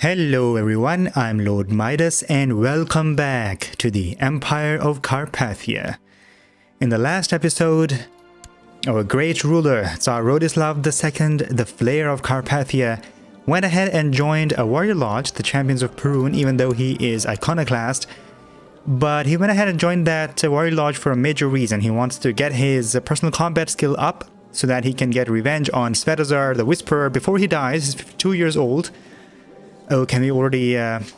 Hello everyone, I'm LordMidas and welcome back to the Empire of Carpathia. In the last episode, our great ruler, Tsar Rodislav II, the Flayer of Carpathia, went ahead and joined a warrior lodge, the Champions of Perun, even though he is iconoclast. But he went ahead and joined that warrior lodge for a major reason. He wants to get his personal combat skill up so that he can get revenge on Svetozar the Whisperer before he dies. He's 52 years old. Oh, can we already ask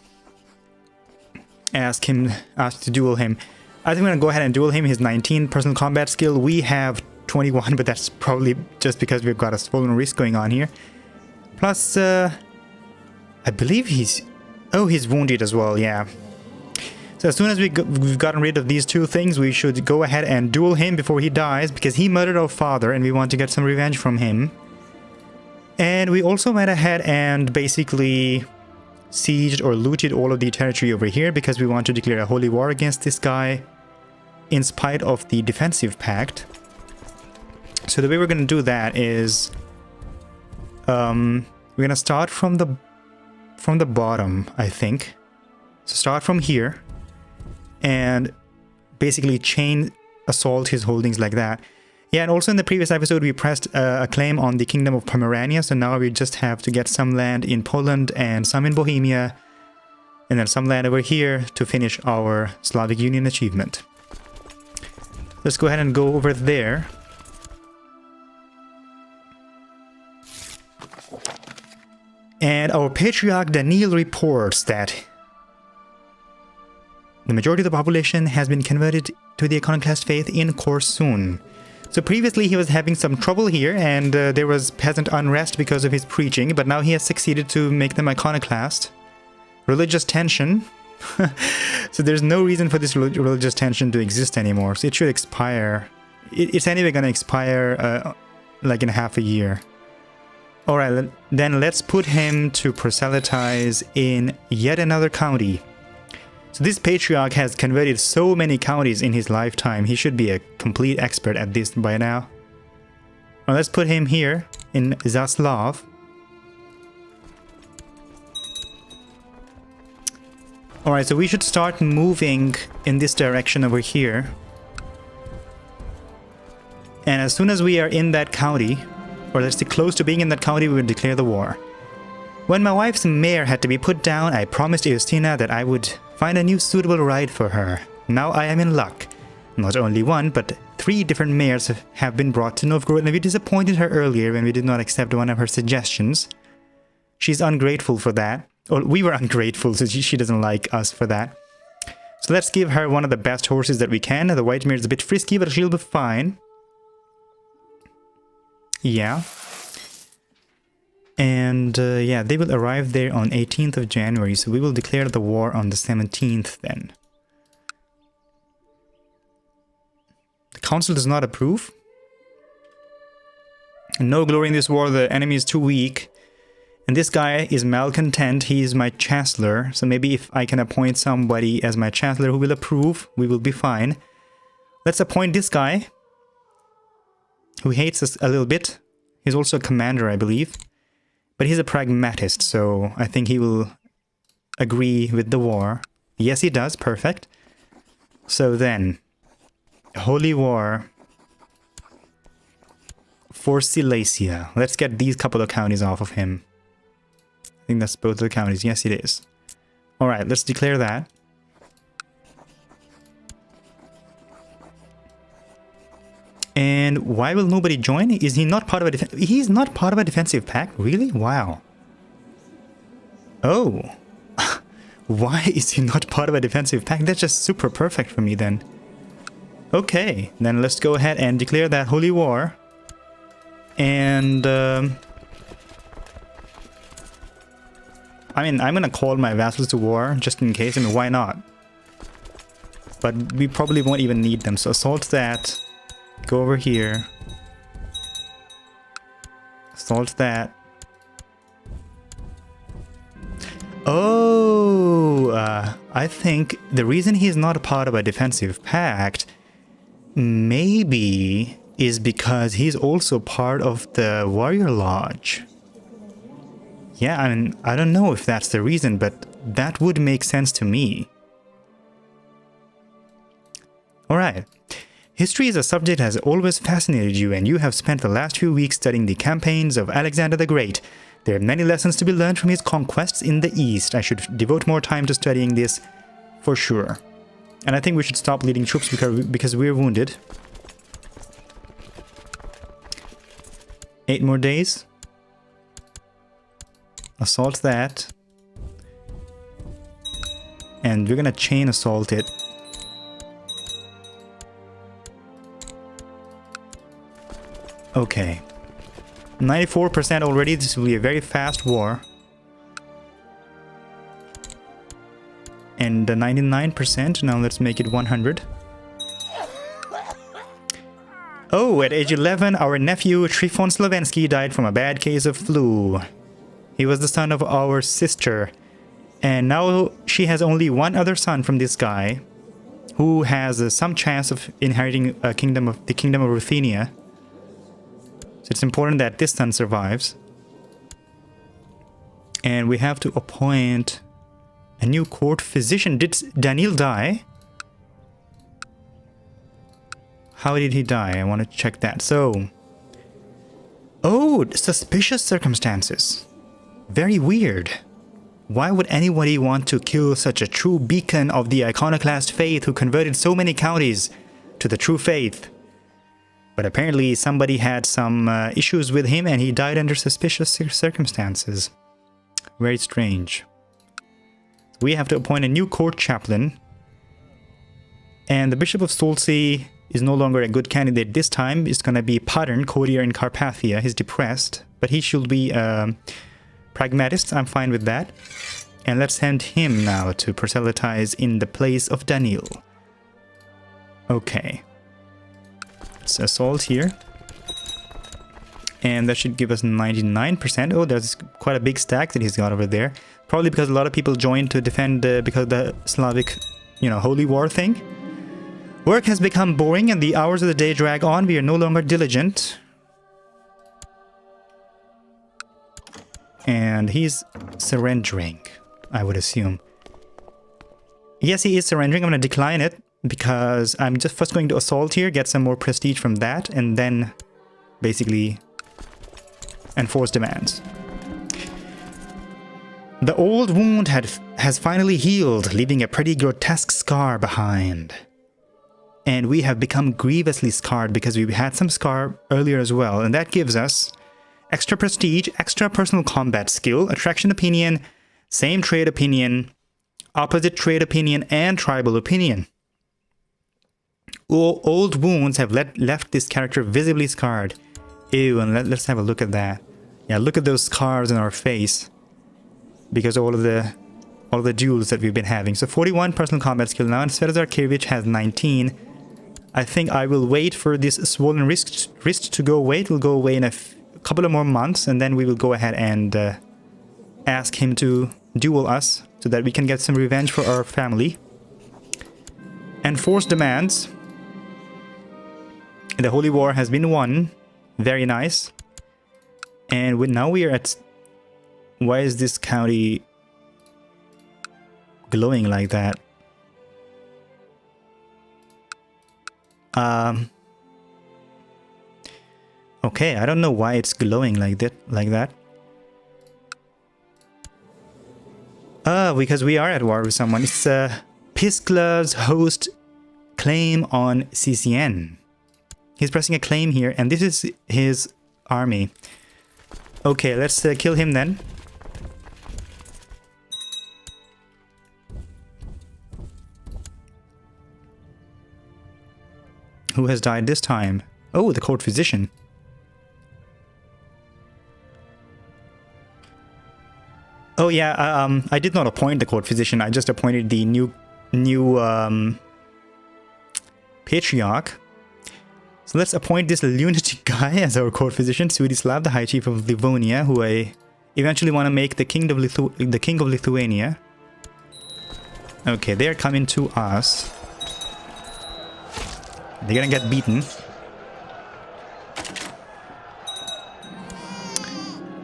to duel him? I think we're gonna go ahead and duel him. His 19 personal combat skill. We have 21, but that's probably just because we've got a swollen wrist going on here. Plus, I believe he's wounded as well, yeah. So as soon as we've gotten rid of these two things, we should go ahead and duel him before he dies, because he murdered our father and we want to get some revenge from him. And we also went ahead and basically sieged or looted all of the territory over here because we want to declare a holy war against this guy in spite of the defensive pact. So the way we're going to do that is we're going to start from the bottom, I think. So start from here and basically chain assault his holdings like that. Yeah, and also in the previous episode we pressed a claim on the Kingdom of Pomerania, so now we just have to get some land in Poland and some in Bohemia, and then some land over here to finish our Slavic Union achievement. Let's go ahead and go over there. And our Patriarch Daniel reports that the majority of the population has been converted to the iconoclast faith in Korsun. So previously he was having some trouble here and there was peasant unrest because of his preaching, but now he has succeeded to make them iconoclast. Religious tension. So there's no reason for this religious tension to exist anymore, so it should expire. It's anyway going to expire like in half a year. Alright, then let's put him to proselytize in yet another county. So this patriarch has converted so many counties in his lifetime. He should be a complete expert at this by now. Well, let's put him here in Zaslav. Alright, so we should start moving in this direction over here. And as soon as we are in that county, or let's say close to being in that county, we will declare the war. When my wife's mare had to be put down, I promised Justina that I would find a new suitable ride for her. Now I am in luck. Not only one, but 3 different mares have been brought to Novgorod, and we disappointed her earlier when we did not accept one of her suggestions. She's ungrateful for that. Or we were ungrateful, so she doesn't like us for that. So let's give her one of the best horses that we can. The white mare is a bit frisky, but she'll be fine. Yeah. And yeah, they will arrive there on 18th of January, so we will declare the war on the 17th then. The council does not approve. No glory in this war, the enemy is too weak. And this guy is malcontent, he is my chancellor, so maybe if I can appoint somebody as my chancellor who will approve, we will be fine. Let's appoint this guy, who hates us a little bit. He's also a commander, I believe. But he's a pragmatist, so I think he will agree with the war. Yes, he does. Perfect. So then, Holy War for Silesia. Let's get these couple of counties off of him. I think that's both of the counties. Yes, it is. Alright, let's declare that. And why will nobody join? Is he not part of a He's not part of a defensive pact? Really? Wow. Oh. Why is he not part of a defensive pact? That's just super perfect for me then. Okay, then let's go ahead and declare that holy war. And I mean, I'm gonna call my vassals to war just in case. I mean, why not? But we probably won't even need them. So assault that. Go over here. Assault that. Oh, I think the reason he's not a part of a defensive pact maybe is because he's also part of the warrior lodge. Yeah, I mean, I don't know if that's the reason, but that would make sense to me. Alright. History as a subject has always fascinated you, and you have spent the last few weeks studying the campaigns of Alexander the Great. There are many lessons to be learned from his conquests in the East. I should devote more time to studying this, for sure. And I think we should stop leading troops because we're wounded. 8 more days. Assault that. And we're gonna chain assault it. Okay. 94% already. This will be a very fast war. And 99%. Now let's make it 100. Oh, at age 11, our nephew Trifon Slovensky died from a bad case of flu. He was the son of our sister. And now she has only one other son from this guy, who has some chance of inheriting the kingdom of Ruthenia. So it's important that this son survives. And we have to appoint a new court physician. Did Daniel die? How did he die? I want to check that. So, oh, suspicious circumstances. Very weird. Why would anybody want to kill such a true beacon of the iconoclast faith who converted so many counties to the true faith? But apparently somebody had some issues with him and he died under suspicious circumstances. Very strange. We have to appoint a new court chaplain. And the Bishop of Stolzi is no longer a good candidate this time. It's going to be Pattern, courtier in Carpathia. He's depressed, but he should be pragmatist. I'm fine with that. And let's send him now to proselytize in the place of Daniel. Okay. Let's assault here. And that should give us 99%. Oh, there's quite a big stack that he's got over there. Probably because a lot of people joined to defend because of the Slavic, holy war thing. Work has become boring and the hours of the day drag on. We are no longer diligent. And he's surrendering, I would assume. Yes, he is surrendering. I'm going to decline it because I'm just first going to assault here, get some more prestige from that, and then basically enforce demands. The old wound has finally healed, leaving a pretty grotesque scar behind. And we have become grievously scarred because we had some scar earlier as well, and that gives us extra prestige, extra personal combat skill, attraction opinion, same trade opinion, opposite trade opinion, and tribal opinion. Old wounds have left this character visibly scarred. Ew, and let's have a look at that. Yeah, look at those scars on our face. Because of all of the duels that we've been having. So 41 personal combat skill now, and Svetozar Kirevich has 19. I think I will wait for this swollen wrist to go away. It will go away in a couple of more months, and then we will go ahead and ask him to duel us so that we can get some revenge for our family. Enforce demands. The Holy War has been won. Very nice. And now we are at... Why is this county glowing like that? Okay, I don't know why it's glowing like that. Because we are at war with someone. It's Piskla's host claim on CCN. He's pressing a claim here, and this is his army. Okay, let's kill him then. Who has died this time? Oh, the court physician. Oh yeah, I did not appoint the court physician. I just appointed the new patriarch. So let's appoint this lunatic guy as our court physician, Sviatoslav, the High Chief of Livonia, who I eventually want to make the king of Lithuania. Okay, they're coming to us. They're gonna get beaten.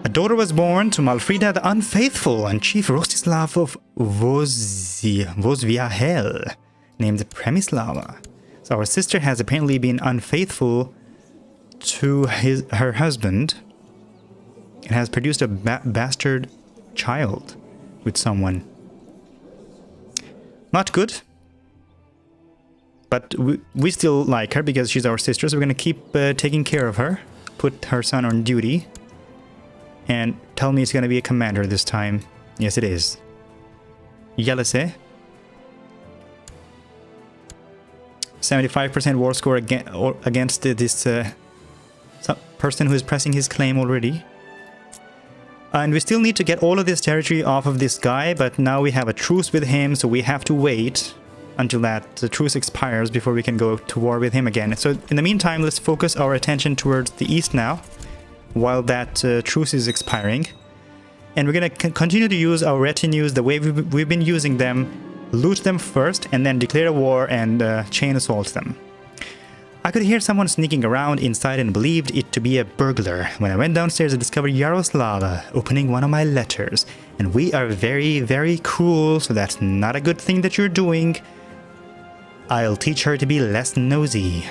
A daughter was born to Malfrida the Unfaithful and Chief Rostislav of Vozviahel, named Premislava. So our sister has apparently been unfaithful to her husband and has produced a bastard child with someone. Not good. But we still like her because she's our sister, so we're going to keep taking care of her. Put her son on duty. And tell me it's going to be a commander this time. Yes, it is. Yelese. 75% war score against this person who is pressing his claim already. And we still need to get all of this territory off of this guy, but now we have a truce with him, so we have to wait until that truce expires before we can go to war with him again. So in the meantime, let's focus our attention towards the east now, while that truce is expiring. And we're going to continue to use our retinues the way we've been using them, loot them first, and then declare a war and chain assault them. I could hear someone sneaking around inside and believed it to be a burglar. When I went downstairs, I discovered Yaroslava opening one of my letters. And we are very, very cruel, so that's not a good thing that you're doing. I'll teach her to be less nosy.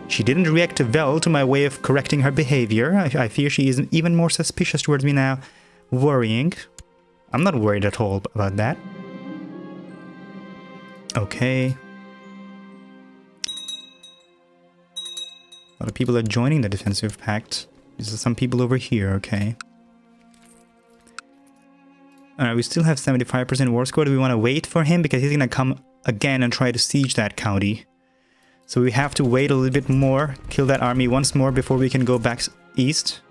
She didn't react well to my way of correcting her behavior. I fear she is even more suspicious towards me now. Worrying. I'm not worried at all about that. Okay. A lot of people are joining the defensive pact. These are some people over here, okay. Alright, we still have 75% war score. Do we want to wait for him? Because he's going to come again and try to siege that county. So we have to wait a little bit more, kill that army once more before we can go back east.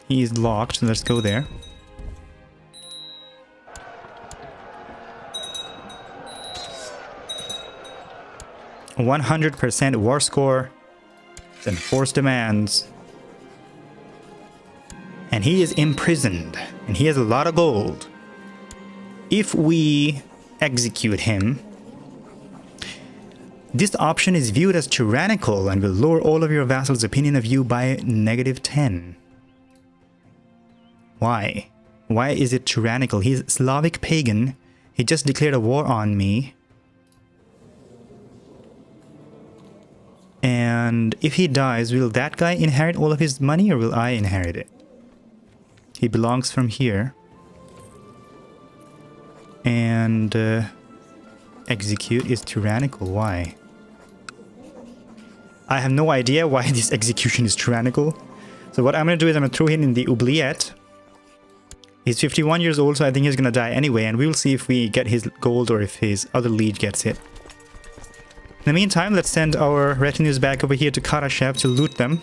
He's locked, so let's go there. %100% war score, enforced demands. And he is imprisoned, and he has a lot of gold. If we execute him, this option is viewed as tyrannical and will lower all of your vassals' opinion of you by -10. Why? Why is it tyrannical? He's Slavic pagan. He just declared a war on me. And if he dies, will that guy inherit all of his money or will I inherit it? He belongs from here. And execute is tyrannical. Why? I have no idea why this execution is tyrannical. So what I'm going to do is I'm going to throw him in the oubliette. He's 51 years old, so I think he's going to die anyway. And we will see if we get his gold or if his other liege gets it. In the meantime, let's send our retinues back over here to Karashev to loot them.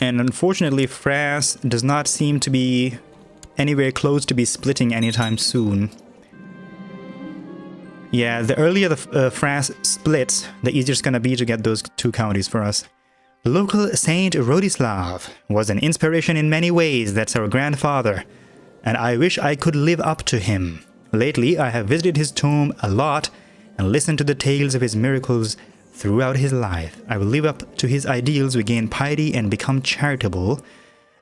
And unfortunately, France does not seem to be anywhere close to be splitting anytime soon. Yeah, the earlier the France splits, the easier it's gonna be to get those two counties for us. Local Saint Rodislav was an inspiration in many ways. That's our grandfather, and I wish I could live up to him. Lately, I have visited his tomb a lot and listened to the tales of his miracles throughout his life. I will live up to his ideals, regain piety, and become charitable.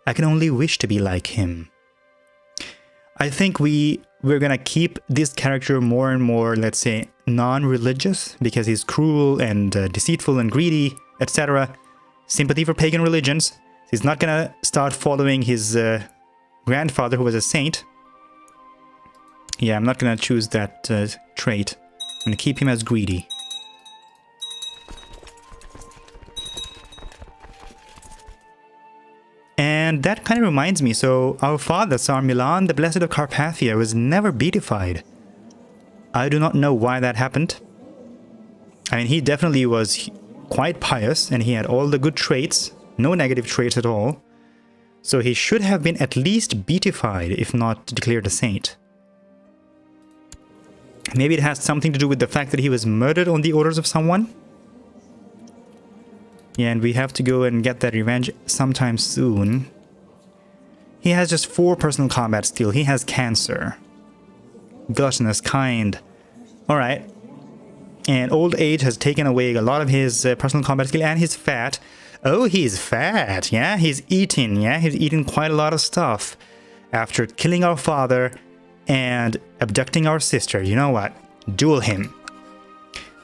I can only wish to be like him. I think we're gonna keep this character more and more, let's say, non-religious, because he's cruel and deceitful and greedy, etc. Sympathy for pagan religions. He's not gonna start following his grandfather who was a saint. Yeah, I'm not gonna choose that trait. I'm gonna keep him as greedy. And that kind of reminds me, so our father, Tsar Milan, the Blessed of Carpathia, was never beatified. I do not know why that happened. I mean, he definitely was quite pious, and he had all the good traits, no negative traits at all. So he should have been at least beatified, if not declared a saint. Maybe it has something to do with the fact that he was murdered on the orders of someone? Yeah, and we have to go and get that revenge sometime soon. He has just 4 personal combat skill. He has cancer. Gluttonous, kind. Alright. And old age has taken away a lot of his personal combat skill, and he's fat. Oh, he's fat, yeah? He's eating, yeah? He's eating quite a lot of stuff. After killing our father and abducting our sister, you know what? Duel him.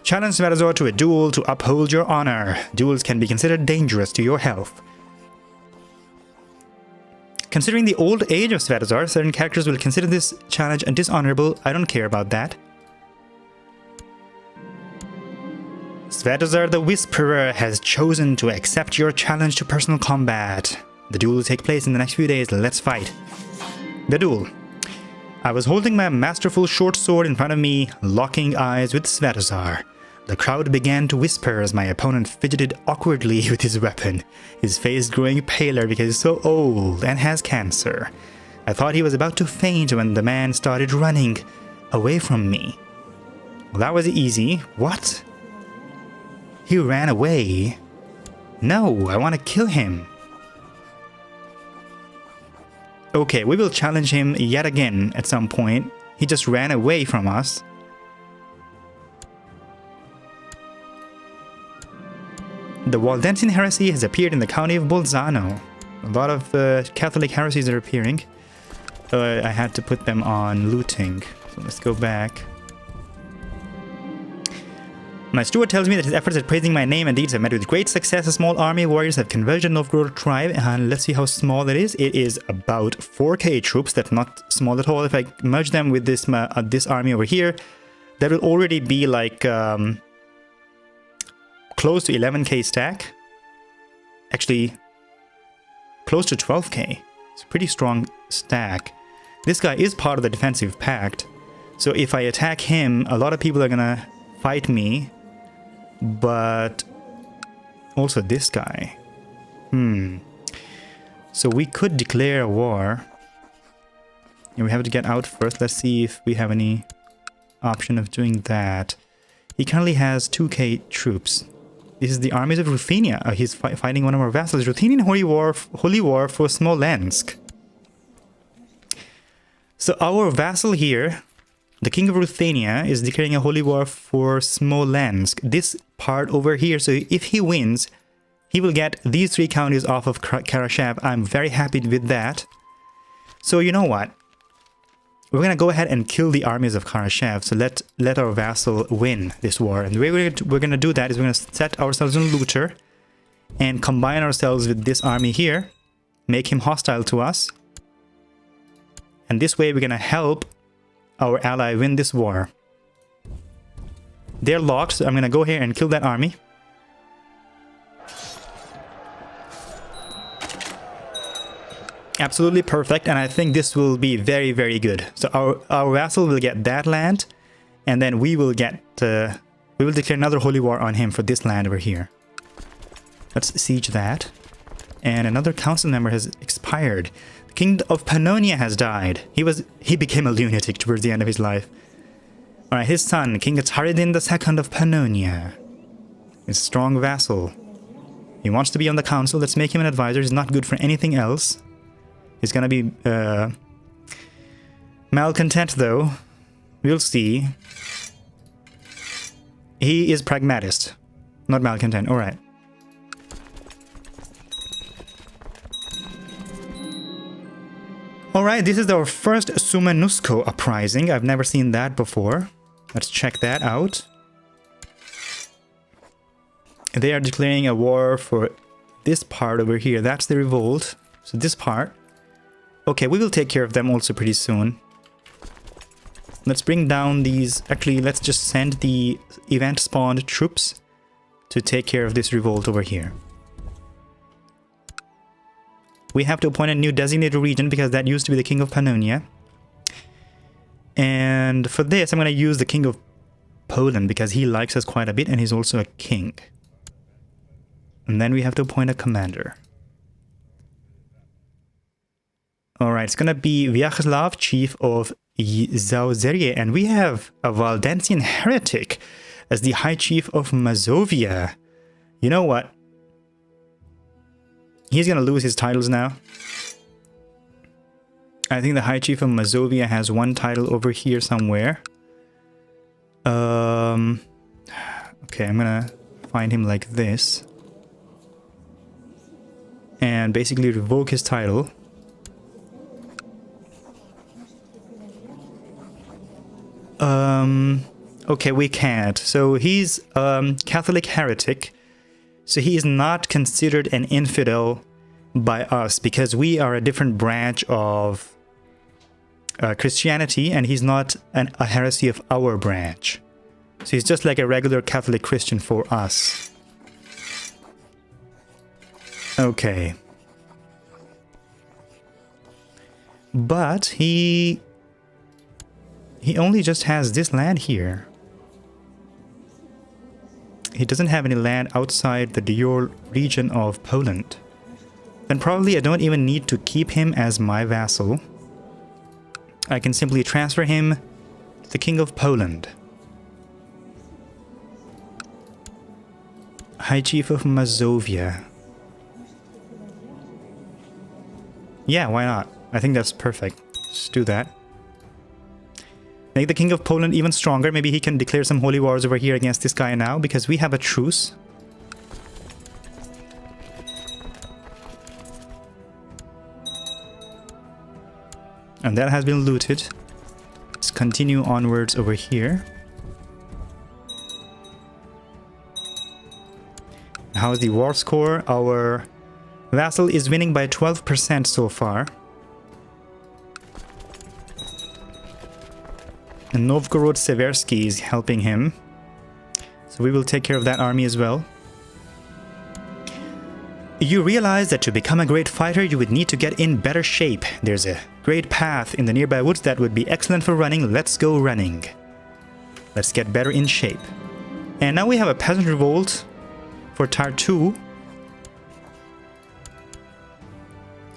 Challenge Svetozar to a duel to uphold your honor. Duels can be considered dangerous to your health. Considering the old age of Svetozar, certain characters will consider this challenge dishonorable. I don't care about that. Svetozar the Whisperer has chosen to accept your challenge to personal combat. The duel will take place in the next few days. Let's fight. The duel. I was holding my masterful short sword in front of me, locking eyes with Svetozar. The crowd began to whisper as my opponent fidgeted awkwardly with his weapon, his face growing paler because he's so old and has cancer. I thought he was about to faint when the man started running away from me. Well, that was easy. What? He ran away? No, I want to kill him. Okay, we will challenge him yet again at some point. He just ran away from us. The Waldensian heresy has appeared in the county of Bolzano. A lot of Catholic heresies are appearing. I had to put them on looting. So let's go back. My steward tells me that his efforts at praising my name and deeds have met with great success. A small army of warriors have converged on Novgorod tribe, and let's see how small it is. It is about 4k troops. That's not small at all. If I merge them with this army over here, that will already be like close to 11k stack. Actually, close to 12k. It's a pretty strong stack. This guy is part of the defensive pact, so if I attack him, a lot of people are gonna fight me. But also this guy. So we could declare a war. And we have to get out first. Let's see if we have any option of doing that. He currently has 2k troops. This is the armies of Ruthenia. He's fighting one of our vassals. Ruthenian Holy War for Smolensk. So our vassal here, the King of Ruthenia, is declaring a holy war for Smolensk. This part over here, so if he wins, he will get these 3 counties off of Karashev. I'm very happy with that. So you know what? We're going to go ahead and kill the armies of Karashev. So let our vassal win this war. And the way we're going to do that is we're going to set ourselves on looter and combine ourselves with this army here. Make him hostile to us. And this way we're going to help our ally win this war. They're locked, so I'm gonna go here and kill that army. Absolutely perfect, and I think this will be very, very good. So our vassal will get that land, and then we will get we will declare another holy war on him for this land over here. Let's siege that. And another council member has expired. The King of Pannonia has died. He became a lunatic towards the end of his life. Alright, his son, King Ataridin II of Pannonia. His strong vassal. He wants to be on the council. Let's make him an advisor. He's not good for anything else. He's gonna be malcontent though. We'll see. He is pragmatist, not malcontent. Alright. Alright, this is our first Sumenusko uprising. I've never seen that before. Let's check that out. They are declaring a war for this part over here. That's the revolt. So this part. Okay, we will take care of them also pretty soon. Let's bring down these... Actually, let's just send the event-spawned troops to take care of this revolt over here. We have to appoint a new designated region because that used to be the King of Pannonia. And for this, I'm going to use the King of Poland because he likes us quite a bit and he's also a king. And then we have to appoint a commander. Alright, it's going to be Vyacheslav, chief of Zauzerye, and we have a Waldensian heretic as the High Chief of Mazovia. You know what? He's going to lose his titles now. I think the High Chief of Mazovia has one title over here somewhere. Okay, I'm gonna find him like this. And basically revoke his title. Okay, we can't. So he's Catholic heretic. So he is not considered an infidel by us because we are a different branch of Christianity, and he's not a heresy of our branch. So he's just like a regular Catholic Christian for us. Okay. But he only just has this land here. He doesn't have any land outside the Duel region of Poland. Then probably I don't even need to keep him as my vassal. I can simply transfer him to the King of Poland. High Chief of Mazovia. Yeah, why not? I think that's perfect. Just do that. Make the King of Poland even stronger. Maybe he can declare some holy wars over here against this guy now, because we have a truce. And that has been looted. Let's continue onwards over here. How's the war score? Our vassal is winning by 12% so far. And Novgorod Seversky is helping him. So we will take care of that army as well. You realize that to become a great fighter, you would need to get in better shape. There's a great path in the nearby woods that would be excellent for running. Let's go running. Let's get better in shape. And now we have a peasant revolt for Tartu.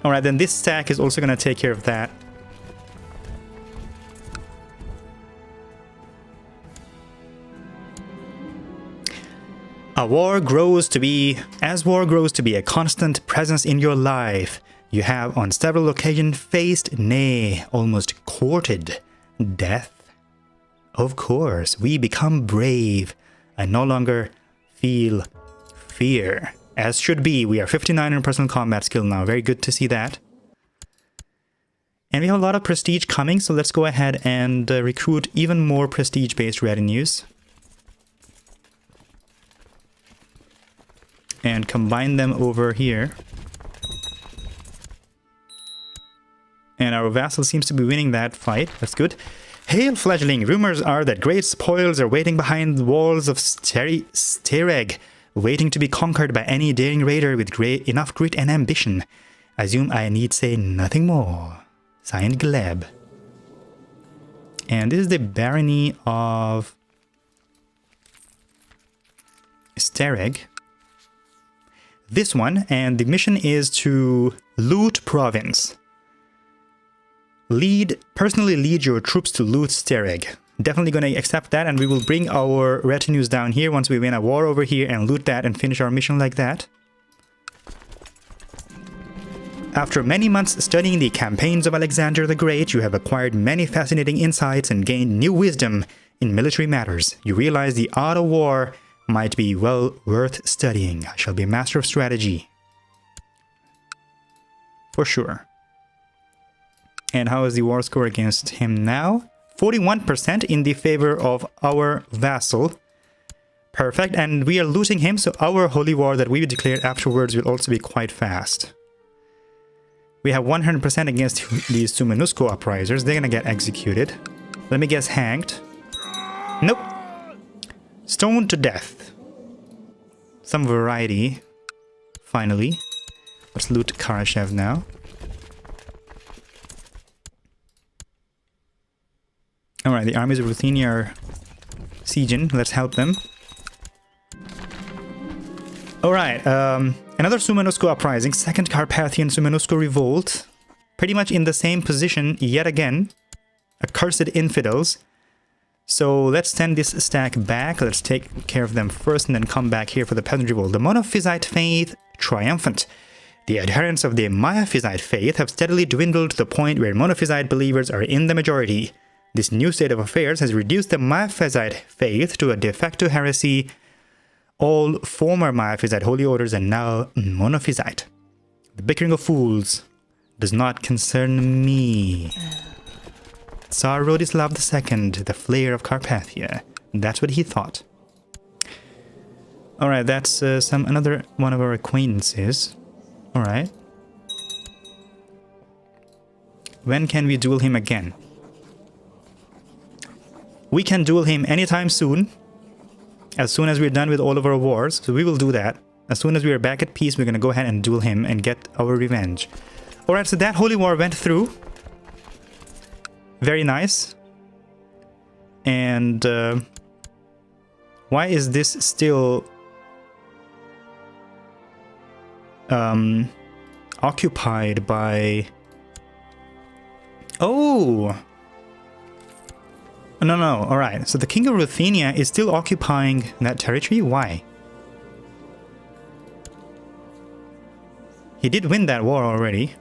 Alright, then this stack is also going to take care of that. As war grows to be a constant presence in your life, you have on several occasions faced, nay, almost courted, death. Of course, we become brave and no longer feel fear. As should be, we are 59 in personal combat skill now. Very good to see that. And we have a lot of prestige coming, so let's go ahead and recruit even more prestige-based retinues. And combine them over here. And our vassal seems to be winning that fight. That's good. Hail, fledgling! Rumors are that great spoils are waiting behind the walls of Stereg, waiting to be conquered by any daring raider with enough grit and ambition. I assume I need say nothing more. Signed, Gleb. And this is the barony of Stereg. This one, and the mission is to loot province. Personally lead your troops to loot Stereg. Definitely going to accept that, and we will bring our retinues down here once we win a war over here and loot that and finish our mission like that. After many months studying the campaigns of Alexander the Great, you have acquired many fascinating insights and gained new wisdom in military matters. You realize the art of war might be well worth studying. I shall be a master of strategy. For sure. And how is the war score against him now? 41% in the favor of our vassal. Perfect, and we are looting him, so our holy war that we declared afterwards will also be quite fast. We have 100% against these Sumenusko uprisers. They're gonna get executed. Let me guess, hanged. Nope. Stoned to death. Some variety. Finally. Let's loot Karashev now. Alright, the armies of Ruthenia are sieging. Let's help them. Alright, another Sumenusko uprising. Second Carpathian Sumenusko revolt. Pretty much in the same position yet again. Accursed infidels. So let's send this stack back. Let's take care of them first and then come back here for the peasant revolt. The Monophysite faith triumphant. The adherents of the Miaphysite faith have steadily dwindled to the point where monophysite believers are in the majority. This new state of affairs has reduced the Miaphysite faith to a de facto heresy. All former Miaphysite holy orders are now monophysite. The bickering of fools does not concern me. Tsar Rodislav II, the Flayer of Carpathia. That's what he thought. Alright, that's another one of our acquaintances. Alright. When can we duel him again? We can duel him anytime soon. As soon as we're done with all of our wars. So we will do that. As soon as we are back at peace, we're going to go ahead and duel him and get our revenge. Alright, so that holy war went through. Very nice. And why is this still occupied by... Oh! No, alright. So the King of Ruthenia is still occupying that territory? Why? He did win that war already.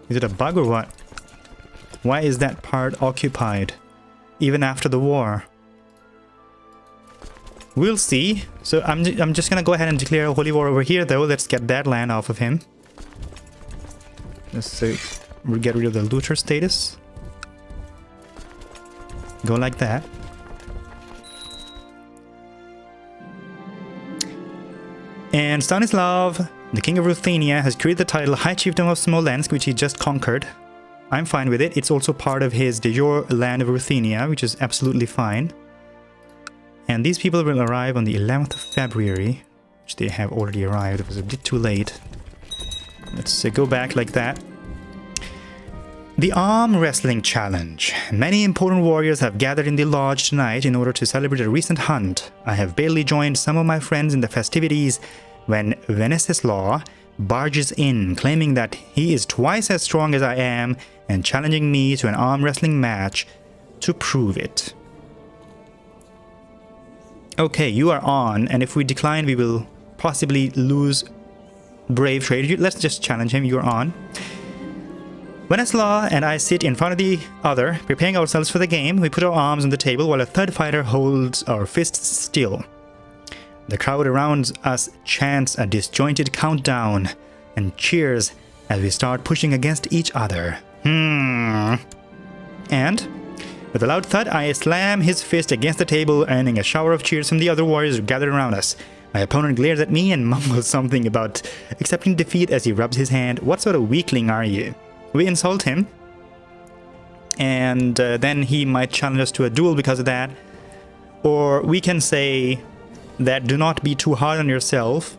Is it a bug or what? Why is that part occupied? Even after the war? We'll see. So I'm just gonna go ahead and declare a holy war over here though. Let's get that land off of him. Let's we'll get rid of the looter status. Go like that. And Stanislav, the King of Ruthenia, has created the title High Chieftain of Smolensk, which he just conquered. I'm fine with it. It's also part of his de jure land of Ruthenia, which is absolutely fine. And these people will arrive on the 11th of February, which they have already arrived. It was a bit too late. Let's go back like that. The Arm Wrestling Challenge. Many important warriors have gathered in the lodge tonight in order to celebrate a recent hunt. I have barely joined some of my friends in the festivities when Wenceslaw barges in, claiming that he is twice as strong as I am and challenging me to an arm wrestling match to prove it. Okay, you are on, and if we decline, we will possibly lose Brave Trade. Let's just challenge him. You're on. Wenceslaw and I sit in front of the other, preparing ourselves for the game. We put our arms on the table while a third fighter holds our fists still. The crowd around us chants a disjointed countdown and cheers as we start pushing against each other. And, with a loud thud, I slam his fist against the table, earning a shower of cheers from the other warriors gathered around us. My opponent glares at me and mumbles something about accepting defeat as he rubs his hand. What sort of weakling are you? We insult him, and then he might challenge us to a duel because of that. Or we can say that do not be too hard on yourself.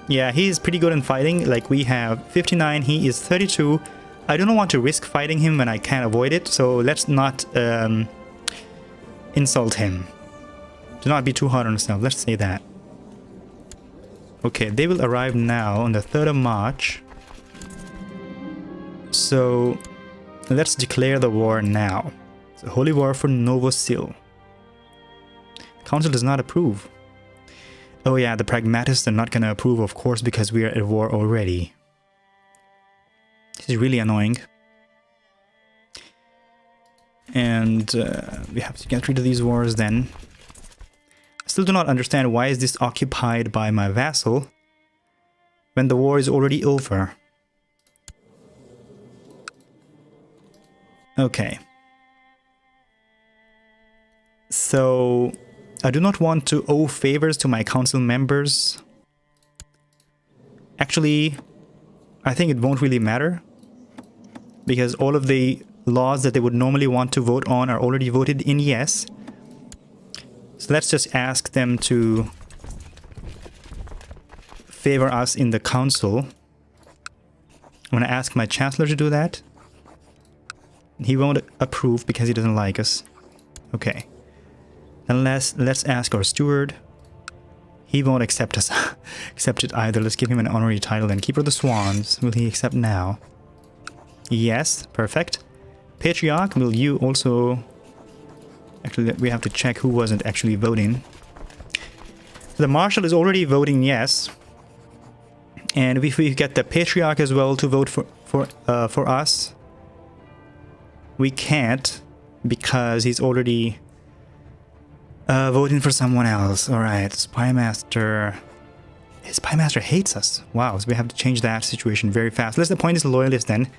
Yeah, he's pretty good in fighting. Like, we have 59, he is 32. I do not want to risk fighting him when I can't avoid it, so let's not insult him. Do not be too hard on yourself, let's say that. Okay, they will arrive now on the 3rd of March. So let's declare the war now. It's a holy war for Novosil. Council does not approve. Oh yeah, the pragmatists are not going to approve, of course, because we are at war already. This is really annoying. And we have to get rid of these wars then. I still do not understand why is this occupied by my vassal when the war is already over. Okay. So I do not want to owe favors to my council members. Actually, I think it won't really matter, because all of the laws that they would normally want to vote on are already voted in yes. So let's just ask them to favor us in the council. I'm going to ask my chancellor to do that. He won't approve because he doesn't like us. Okay. Unless, let's ask our steward. He won't accept us. Accept it either. Let's give him an honorary title then. Keeper of the Swans. Will he accept now? Yes, perfect. Patriarch, will you also... Actually, we have to check who wasn't actually voting. The Marshal is already voting yes. And if we get the Patriarch as well to vote for us, we can't because he's already voting for someone else. Alright, Spymaster. His Spymaster hates us. Wow, so we have to change that situation very fast. Let's appoint his loyalist then.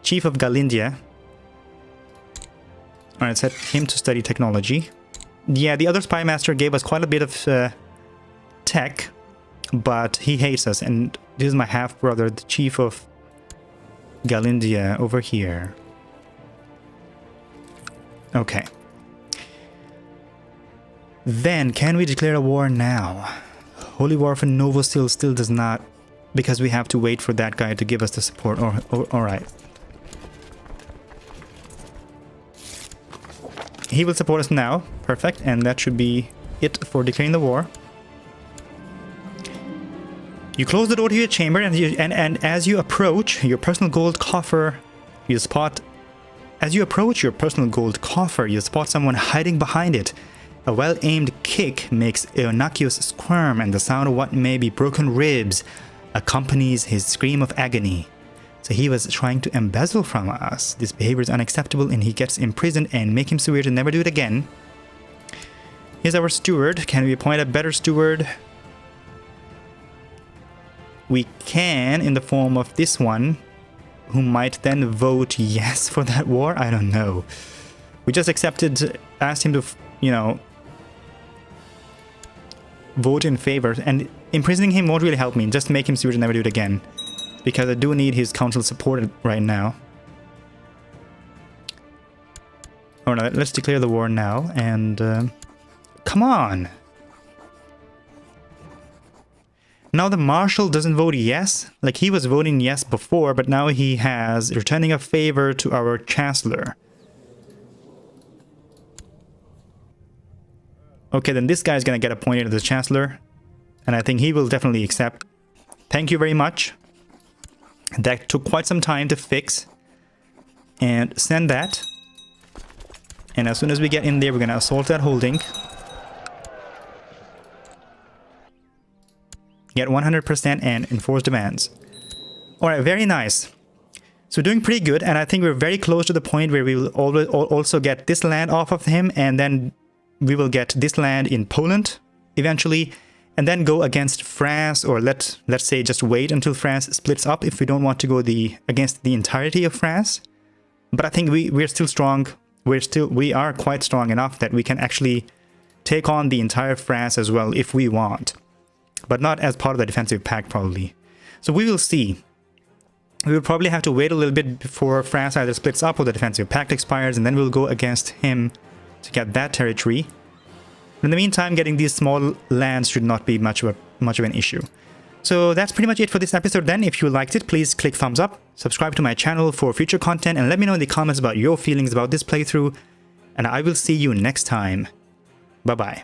Chief of Galindia. Alright, set him to study technology. Yeah, the other Spymaster gave us quite a bit of tech, but he hates us. And this is my half-brother, the Chief of Galindia over here. Okay. Then, can we declare a war now? Holy War for Novosil still does not, because we have to wait for that guy to give us the support. Alright. He will support us now. Perfect. And that should be it for declaring the war. You close the door to your chamber, and as you approach your personal gold coffer, you spot... As you approach your personal gold coffer, you spot someone hiding behind it. A well-aimed kick makes Eonakius squirm, and the sound of what may be broken ribs accompanies his scream of agony. So he was trying to embezzle from us. This behavior is unacceptable, and he gets imprisoned and make him swear to never do it again. Here's our steward. Can we appoint a better steward? We can, in the form of this one, who might then vote yes for that war? I don't know. We just asked him to, you know, vote in favor, and imprisoning him won't really help me. Just make him swear to never do it again, because I do need his council support right now. Alright, let's declare the war now, and come on! Now the Marshal doesn't vote yes. Like, he was voting yes before, but now he has returning a favor to our Chancellor. Okay, then this guy's gonna get appointed as the Chancellor, and I think he will definitely accept. Thank you very much. That took quite some time to fix. And send that. And as soon as we get in there, we're gonna assault that holding. Get 100% and enforce demands. Alright, very nice. So we're doing pretty good, and I think we're very close to the point where we will also get this land off of him, and then we will get this land in Poland eventually, and then go against France, or let's say just wait until France splits up if we don't want to go against the entirety of France. But I think we're still strong. We are quite strong enough that we can actually take on the entire France as well if we want. But not as part of the defensive pact, probably. So we will see. We will probably have to wait a little bit before France either splits up or the defensive pact expires, and then we'll go against him to get that territory. In the meantime, getting these small lands should not be much of an issue. So that's pretty much it for this episode then. If you liked it, please click thumbs up, subscribe to my channel for future content, and let me know in the comments about your feelings about this playthrough. And I will see you next time. Bye-bye.